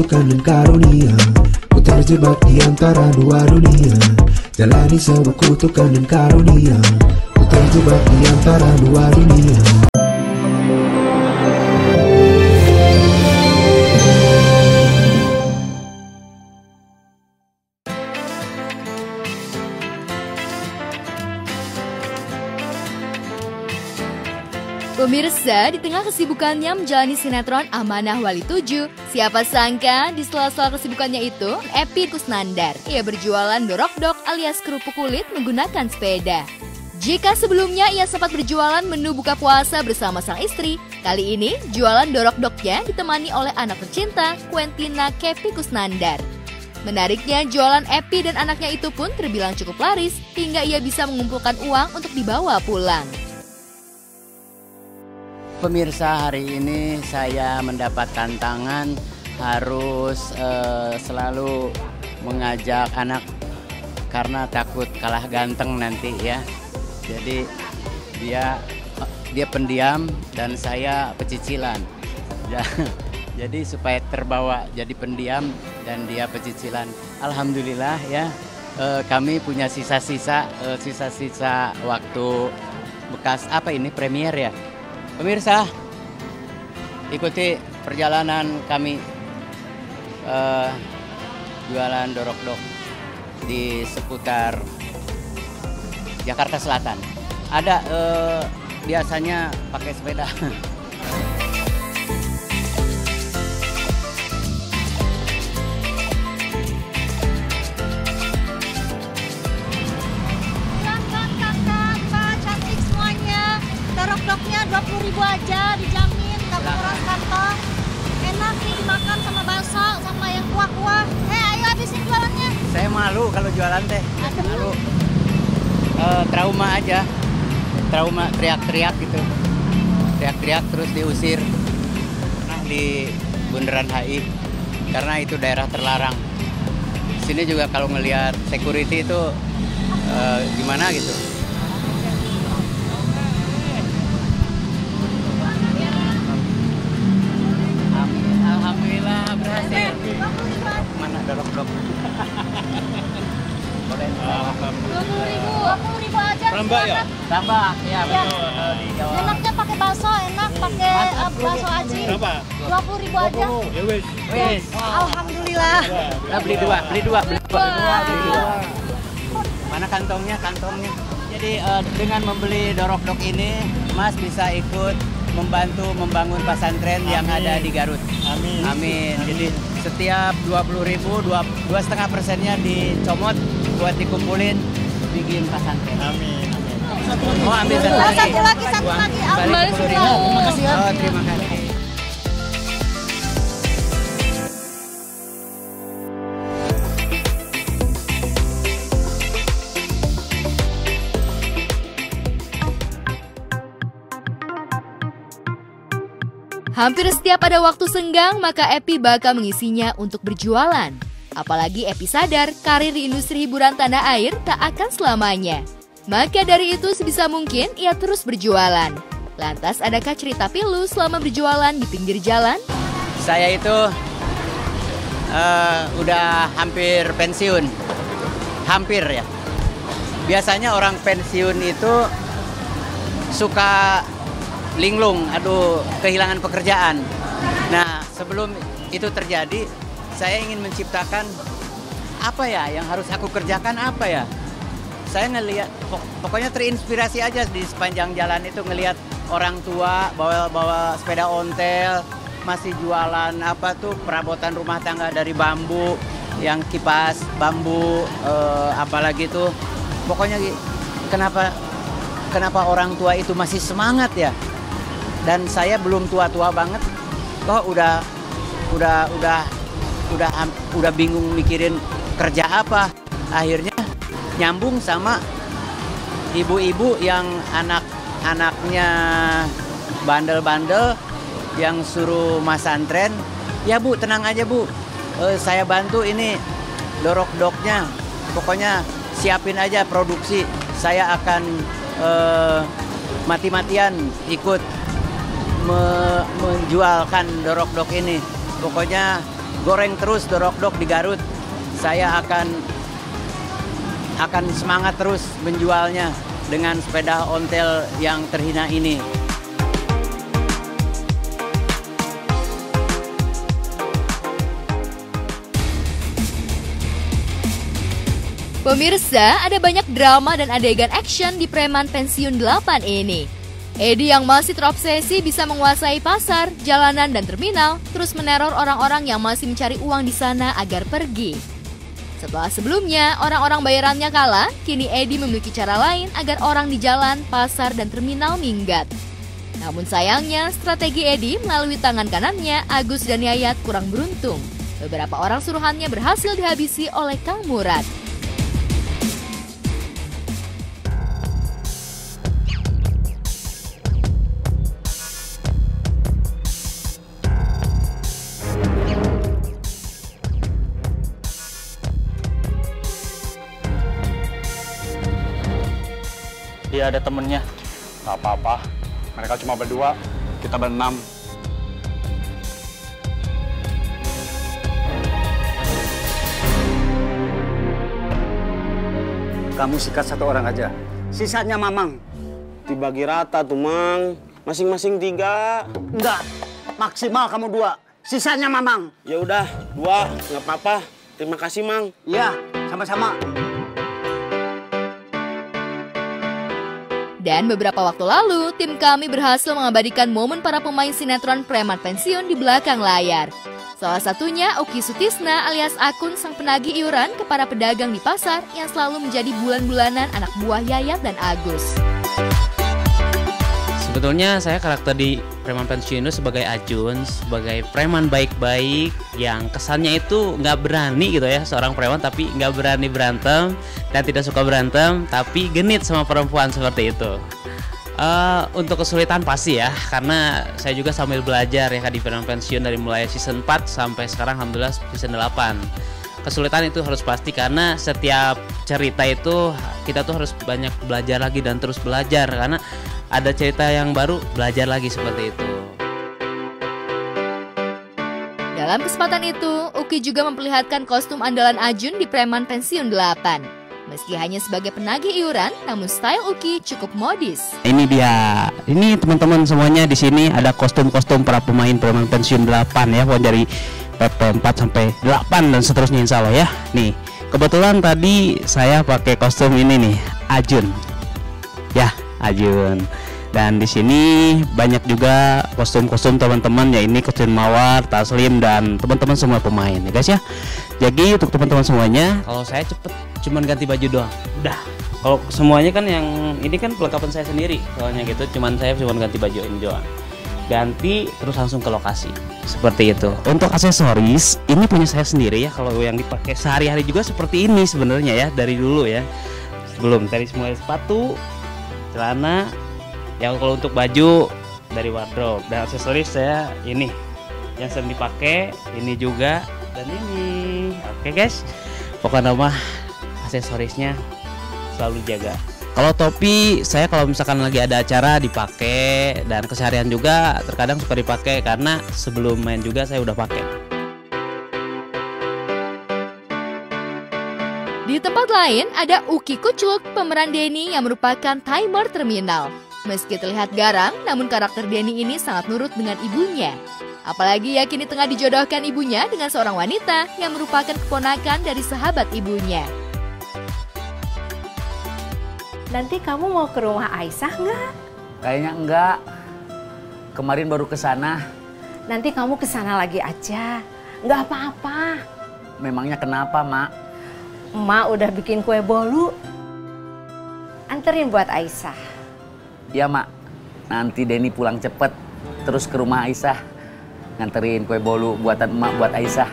kutukan dan karunia. Ku terjebak di antara dua dunia, jalani sebuah kutukan dan karunia. Ku terjebak di antara dua dunia. Pemirsa, di tengah kesibukannya menjalani sinetron Amanah Wali 7, siapa sangka di sela-sela kesibukannya itu, Epy Kusnandar, ia berjualan dorok-dok alias kerupuk kulit menggunakan sepeda. Jika sebelumnya ia sempat berjualan menu buka puasa bersama sang istri, kali ini jualan dorok-doknya ditemani oleh anak tercinta, Quentina Kepy Kusnandar. Menariknya, jualan Epy dan anaknya itu pun terbilang cukup laris, hingga ia bisa mengumpulkan uang untuk dibawa pulang. Pemirsa, hari ini saya mendapat tantangan harus selalu mengajak anak karena takut kalah ganteng nanti ya. Jadi dia pendiam dan saya pecicilan. Jadi supaya terbawa jadi pendiam dan dia pecicilan. Alhamdulillah ya, kami punya sisa-sisa waktu bekas apa ini premier ya. Pemirsa, ikuti perjalanan kami jualan dorok-dok di seputar Jakarta Selatan. Ada biasanya pakai sepeda. Dorok-doknya 20.000 aja, dijamin gak menguras kantong. Enak nih dimakan sama bakso, sama yang kuah-kuah. Ayo habisin jualannya. Saya malu kalau jualan teh. Malu. Trauma aja. Trauma teriak-teriak gitu. Teriak-teriak terus diusir. Nah, di Bundaran HI. Karena itu daerah terlarang. Sini juga kalau ngelihat security itu gimana gitu. Alhamdulillah berhasil. Mana dorok-dok? Boleh. 20.000 aja. Tambah ya? Tambah, ya. Enaknya pakai bakso, enak pakai bakso aci. Berapa? 20.000 aja. Ya wis. Wis. Alhamdulillah. Beli dua. Mana kantongnya? Jadi dengan membeli dorok-dok ini, Mas bisa ikut membantu membangun pesantren yang ada di Garut. Amin. Jadi setiap 20.000, 2,5%-nya dicomot buat dikumpulin bikin pesantren. Amin. Oh, ambil satu lagi. Satu lagi. Balik 10.000. Terima kasih ya. Oh, terima kasih. Hampir setiap ada waktu senggang, maka Epy bakal mengisinya untuk berjualan. Apalagi Epy sadar karir di industri hiburan tanah air tak akan selamanya. Maka dari itu sebisa mungkin ia terus berjualan. Lantas adakah cerita pilu selama berjualan di pinggir jalan? Saya itu udah hampir pensiun. Hampir ya. Biasanya orang pensiun itu suka linglung, kehilangan pekerjaan. Nah, sebelum itu terjadi, saya ingin menciptakan apa ya yang harus aku kerjakan apa ya. Saya ngelihat, pokoknya terinspirasi aja di sepanjang jalan itu ngelihat orang tua bawa sepeda ontel, masih jualan perabotan rumah tangga dari bambu, yang kipas bambu, apalagi tuh. Pokoknya kenapa orang tua itu masih semangat ya? Dan saya belum tua-tua banget, kok udah bingung mikirin kerja apa. Akhirnya nyambung sama ibu-ibu yang anak-anaknya bandel-bandel yang suruh masantren. Ya Bu, tenang aja Bu, saya bantu ini dorok-doknya. Pokoknya siapin aja produksi, saya akan mati-matian ikut menjualkan dorok-dok ini. Pokoknya goreng terus dorok-dok di Garut. Saya akan semangat terus menjualnya dengan sepeda ontel yang terhina ini. Pemirsa, ada banyak drama dan adegan action di Preman Pensiun 8 ini. Edi yang masih terobsesi bisa menguasai pasar, jalanan, dan terminal, terus meneror orang-orang yang masih mencari uang di sana agar pergi. Setelah sebelumnya, orang-orang bayarannya kalah, kini Edi memiliki cara lain agar orang di jalan, pasar, dan terminal minggat. Namun sayangnya, strategi Edi melalui tangan kanannya, Agus dan Yayat kurang beruntung. Beberapa orang suruhannya berhasil dihabisi oleh Kang Murad. Dia ada temennya. Gak apa-apa, mereka cuma berdua, kita berenam. Kamu sikat satu orang aja, sisanya Mamang. Dibagi rata tuh, Mang. Masing-masing 3. Enggak, maksimal kamu 2, sisanya Mamang. Ya udah, 2, nggak apa-apa. Terima kasih, Mang. Iya, sama-sama. Dan beberapa waktu lalu, tim kami berhasil mengabadikan momen para pemain sinetron Preman Pensiun di belakang layar. Salah satunya Uki Sutisna alias Akun, sang penagih iuran ke para pedagang di pasar yang selalu menjadi bulan-bulanan anak buah Yayat dan Agus. Sebetulnya saya karakter di Preman Pensiun itu sebagai Ajun, sebagai preman baik-baik yang kesannya itu nggak berani gitu ya, seorang preman tapi nggak berani berantem dan tidak suka berantem, tapi genit sama perempuan seperti itu. Untuk kesulitan pasti ya, karena saya juga sambil belajar ya di Preman Pensiun dari mulai season 4 sampai sekarang alhamdulillah season 8. Kesulitan itu harus pasti karena setiap cerita itu kita tuh harus banyak belajar lagi dan terus belajar karena ada cerita yang baru, belajar lagi seperti itu. Dalam kesempatan itu, Uki juga memperlihatkan kostum andalan Ajun di Preman Pensiun 8. Meski hanya sebagai penagih iuran, namun style Uki cukup modis. Ini dia. Ini teman-teman semuanya di sini ada kostum-kostum para pemain Preman Pensiun 8 ya, dari PP 4 sampai 8 dan seterusnya insya Allah ya. Nih, kebetulan tadi saya pakai kostum ini nih, Ajun. Ya, Ajun. Dan di sini banyak juga kostum-kostum teman-teman ya, ini kostum Mawar, Taslim dan teman-teman semua pemain ya guys ya. Jadi untuk teman-teman semuanya, kalau saya cepet cuman ganti baju doang. Udah. Kalau semuanya kan yang ini kan perlengkapan saya sendiri, soalnya gitu. Saya cuma ganti baju ini doang. Ganti terus langsung ke lokasi. Seperti itu. Untuk aksesoris ini punya saya sendiri ya. Kalau yang dipakai sehari-hari juga seperti ini sebenarnya ya, dari dulu ya. Sebelum dari mulai sepatu, celana, yang kalau untuk baju dari wardrobe, dan aksesoris saya ini yang sering dipakai, ini juga dan ini. Oke guys, pokoknya nama aksesorisnya selalu jaga. Kalau topi saya kalau misalkan lagi ada acara dipakai, dan keseharian juga terkadang suka dipakai karena sebelum main juga saya udah pakai. Di tempat lain ada Uki Kucuk, pemeran Denny yang merupakan timer terminal. Meski terlihat garang, namun karakter Denny ini sangat nurut dengan ibunya. Apalagi ya kini tengah dijodohkan ibunya dengan seorang wanita yang merupakan keponakan dari sahabat ibunya. Nanti kamu mau ke rumah Aisyah nggak? Kayaknya enggak. Kemarin baru ke sana. Nanti kamu ke sana lagi aja. Nggak apa-apa. Memangnya kenapa, Mak? Emak udah bikin kue bolu. Anterin buat Aisyah. Ya, Mak. Nanti Denny pulang cepet, terus ke rumah Aisyah. Nganterin kue bolu buatan emak buat Aisyah.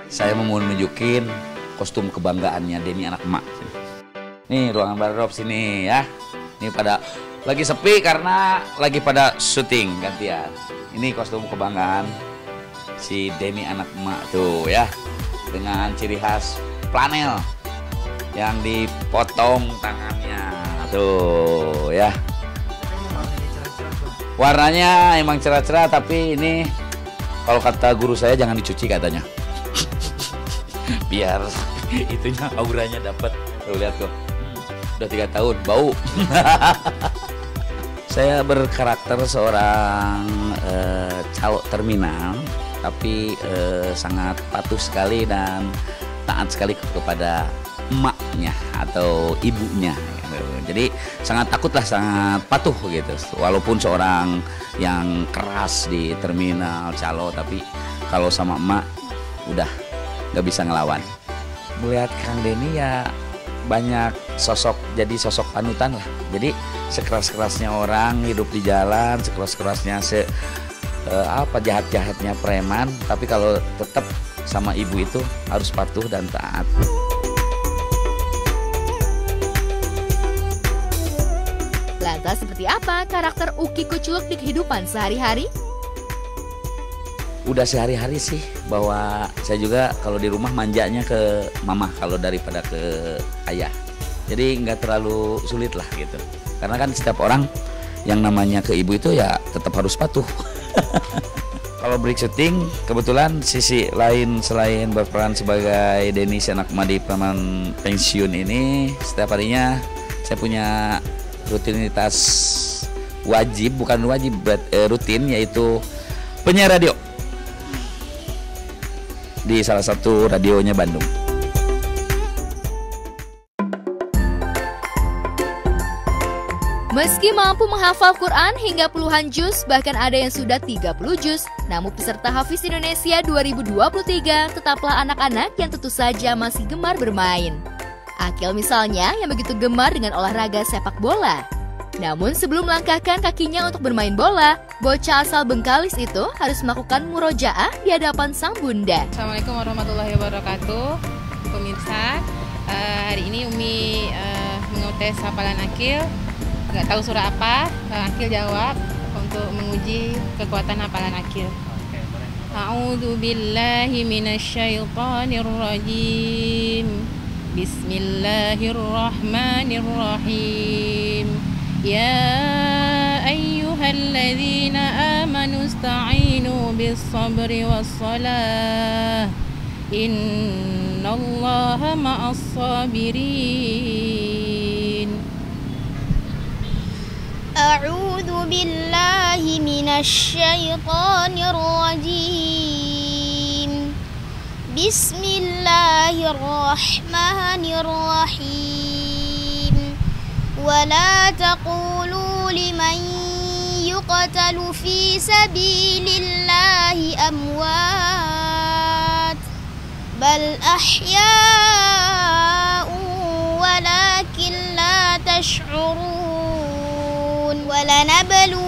Saya mau nunjukin kostum kebanggaannya Denny anak emak. Nih ruangan wardrobe sini ya. Ini pada lagi sepi karena lagi pada syuting gantian. Ini kostum kebanggaan si Denny anak emak tuh ya. Dengan ciri khas flanel yang dipotong tangannya tuh ya. Warnanya emang cerah-cerah tapi ini Kalau kata guru saya jangan dicuci katanya. Biar itunya auranya dapat. Tuh lihat tuh. Udah 3 tahun bau. Saya berkarakter seorang calo terminal, tapi sangat patuh sekali dan taat sekali kepada emaknya atau ibunya. Gitu. Jadi sangat takutlah, sangat patuh gitu. Walaupun seorang yang keras di terminal calo, tapi kalau sama emak udah nggak bisa ngelawan. Melihat Kang Denny ya banyak sosok, jadi sosok panutan lah. Jadi sekeras-kerasnya orang hidup di jalan, sekeras-kerasnya jahat-jahatnya preman, tapi kalau tetap sama ibu itu harus patuh dan taat. Lantas seperti apa karakter Uki Kuculuk di kehidupan sehari-hari? Udah sehari-hari sih, bahwa saya juga kalau di rumah manjanya ke mama kalau daripada ke ayah. Jadi nggak terlalu sulit lah gitu. Karena kan setiap orang yang namanya ke ibu itu ya tetap harus patuh. Kalau break syuting, kebetulan sisi lain selain berperan sebagai Denny si anak emak di preman pensiun ini, setiap harinya saya punya rutinitas wajib, bukan wajib, rutin, yaitu penyiar radio di salah satu radionya Bandung. Meski mampu menghafal Quran hingga puluhan juz, bahkan ada yang sudah 30 juz, namun peserta Hafiz Indonesia 2023 tetaplah anak-anak yang tentu saja masih gemar bermain. Akil misalnya yang begitu gemar dengan olahraga sepak bola. Namun sebelum melangkahkan kakinya untuk bermain bola, bocah asal Bengkalis itu harus melakukan murojaah di hadapan sang bunda. Assalamualaikum warahmatullahi wabarakatuh. Pemirsa, hari ini Umi mengetes hafalan Akil. Nggak tahu surah apa, Akil jawab untuk menguji kekuatan hafalan Akil. A'udzu billahi minasyaitonir rajim. Bismillahirrahmanirrahim. Ya ayyuhalladzina amanu ista'inu bis-sabri was-salah. Innallaha ma'as-sabirin. A'udzu billahi minasyaitonir rajim. Bismillahirrahmanirrahim. ولا تقولوا لمن يقتل في سبيل الله أموات بل أحياء ولكن لا تشعرون ولنبلونكم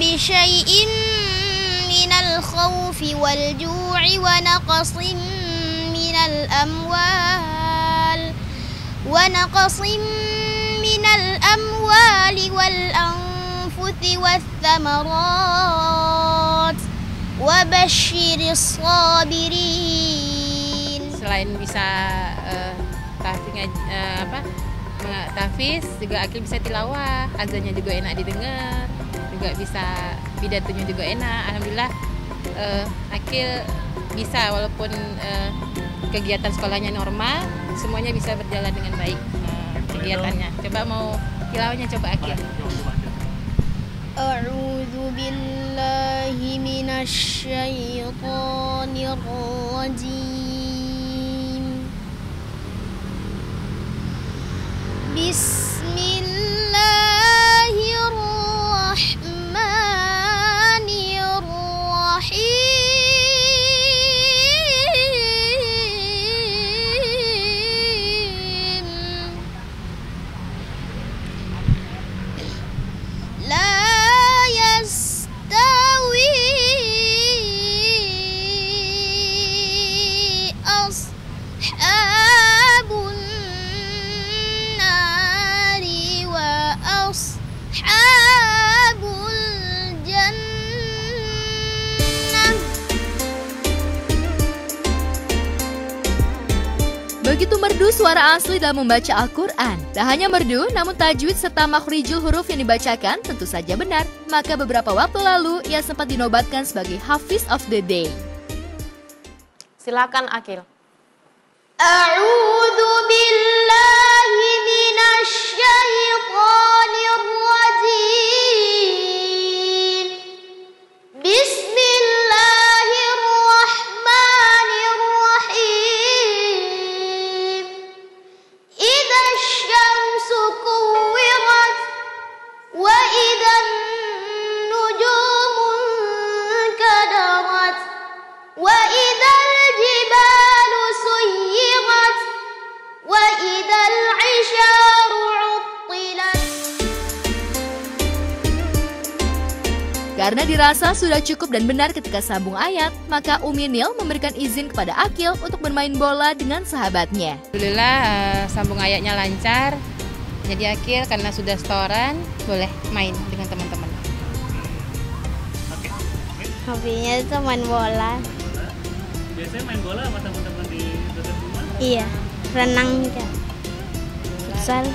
بشيء من الخوف والجوع ونقص من الأموال والأنفس والثمرات وبشر الصابرين. Selain bisa tahfiz, juga Akil bisa tilawah, azannya juga enak didengar, juga bisa pidatonya juga enak. Alhamdulillah Akil bisa, walaupun kegiatan sekolahnya normal, semuanya bisa berjalan dengan baik kegiatannya. Coba mau tilawahnya, coba Akil. A'udzu billahi minasyaitonir rajim. Bismillahirrahmanirrahim. Begitu merdu suara asli dalam membaca Al-Quran. Tak hanya merdu, namun tajwid serta makhrijul huruf yang dibacakan tentu saja benar. Maka beberapa waktu lalu, ia sempat dinobatkan sebagai Hafiz of the Day. Silakan Akil. A'udzu billahi minasy syaithanir rajim. Bismillahirrahmanirrahim. Idza asy-syamsu kuwirat wa idzan nujumu kadarat wa idzal jibalu suyirat wa idzal 'isharu 'uttilat. Karena dirasa sudah cukup dan benar ketika sambung ayat, maka Umi Nil memberikan izin kepada Akil untuk bermain bola dengan sahabatnya. Alhamdulillah sambung ayatnya lancar. Jadi Akil karena sudah setoran boleh main dengan teman-teman. Hobinya itu main bola. Biasanya main bola sama teman-teman di dekat rumah? Iya, renang juga. Futsal.